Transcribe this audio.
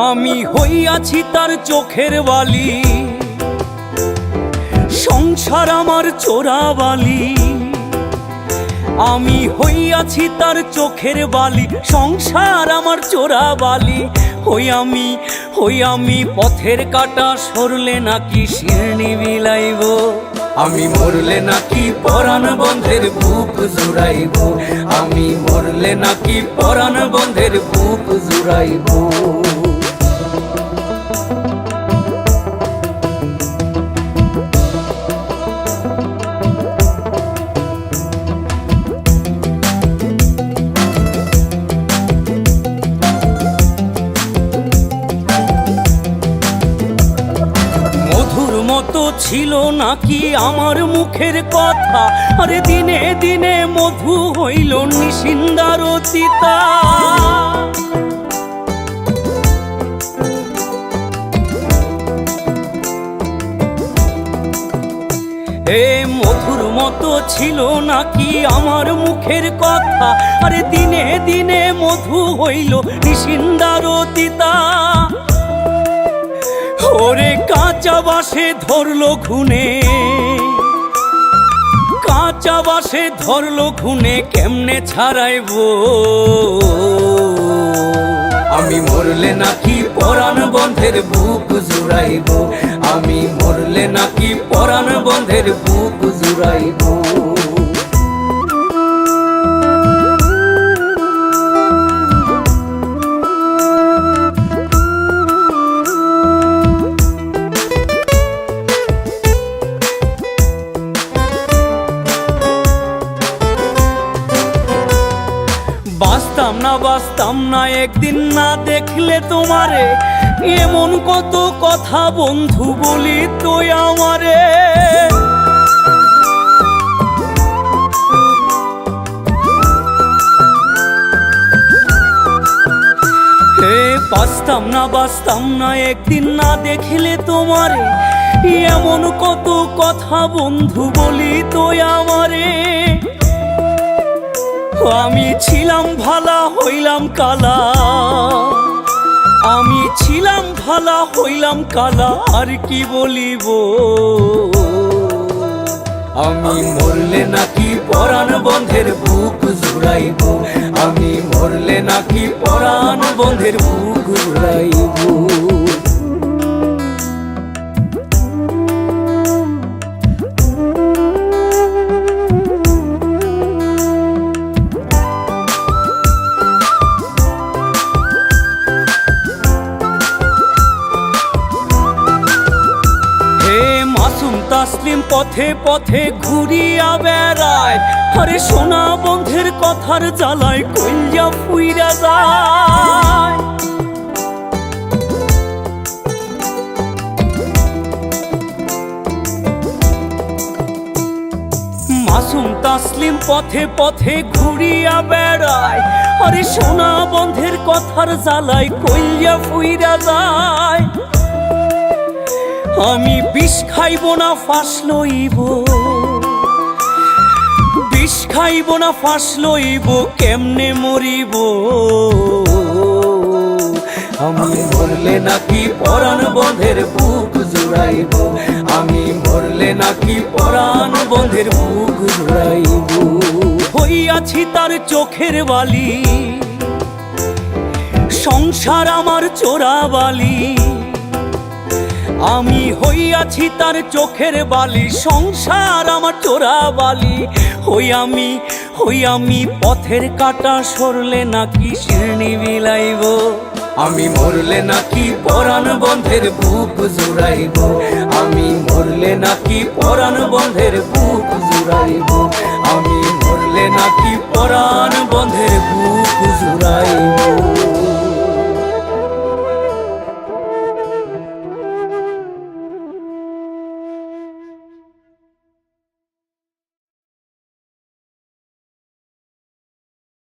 আমি হইয়াছি তার চোখের বালি, সংসার আমার চোরাবালি। আমি হইয়াছি তার চোখের বালি, সংসার আমার চোরাবালি। হই আমি পথের কাটা, সরলে নাকি শিরনি বিলাইব। আমি মরলে নাকি পরাণ বন্ধের বুক জুড়াইব। আমি মরলে নাকি পরাণ বন্ধের বুক জুড়াইব। মতো ছিল নাকি আমার মুখের কথা, আরে দিনে দিনে মধু হইল নিশিন্দার তিতা। এ মধুর মতো ছিল নাকি আমার মুখের কথা, আরে দিনে দিনে মধু হইল নিশিন্দার তিতা। ওরে কাঁচা বাসে ধরলো খুনে, কাঁচা বাসে ধরলো খুনে, কেমনে ছাড়াইব। আমি মরলে নাকি পরাণ বন্ধের বুক জুড়াইব। আমি মরলে নাকি পরাণ বন্ধের বুক জুড়াইব। বাঁচতাম না একদিন না দেখলে তোমারে, এমন কত কথা বন্ধু বলি তুই আমারে। হে বাঁচতাম না একদিন না দেখলে তোমারে, এমন কত কথা বন্ধু বলি তুই আমারে। আমি ছিলাম ভালা হইলাম কালা, আমি ছিলাম ভালা হইলাম কালা, আর কি বলিব। আমি মরলে নাকি পরাণ বন্ধের বুক জুড়াইব। আমি মরলে নাকি পরাণ বন্ধের বুক জুড়াইব। তাসলিম পথে পথে ঘুরিয়া বেড়ায়, আরে সোনা বন্ধের কথার জ্বালায় কইয়া ফুইরা যায়। মাসুম তাসলিম পথে পথে ঘুরিয়া বেড়ায়, আরে সোনা বন্ধের কথার জ্বালায় কইয়া ফুইরা যায়। আমি বিষ খাইব না ফাঁস লইব, বিষ খাইব না ফাঁস লইব, কেমনে মরিব। আমি মরলে নাকি পরাণ বন্ধের বুক জুড়াইব। আমি মরলে নাকি পরাণ বন্ধের বুক জুড়াইব। হইয়াছি তার চোখের বালি, সংসার আমার চোরাবালি। আমি হইয়াছি তার চোখের বালি, সংসার আমার চোরাবালি। হই আমি পথের কাটা, সরলে নাকি শিরনি বিলাইব। আমি মরলে নাকি পরাণ বন্ধের বুক জুড়াইব। আমি মরলে নাকি পরাণ বন্ধের বুক জুড়াইব। আমি মরলে নাকি পরাণ বন্ধের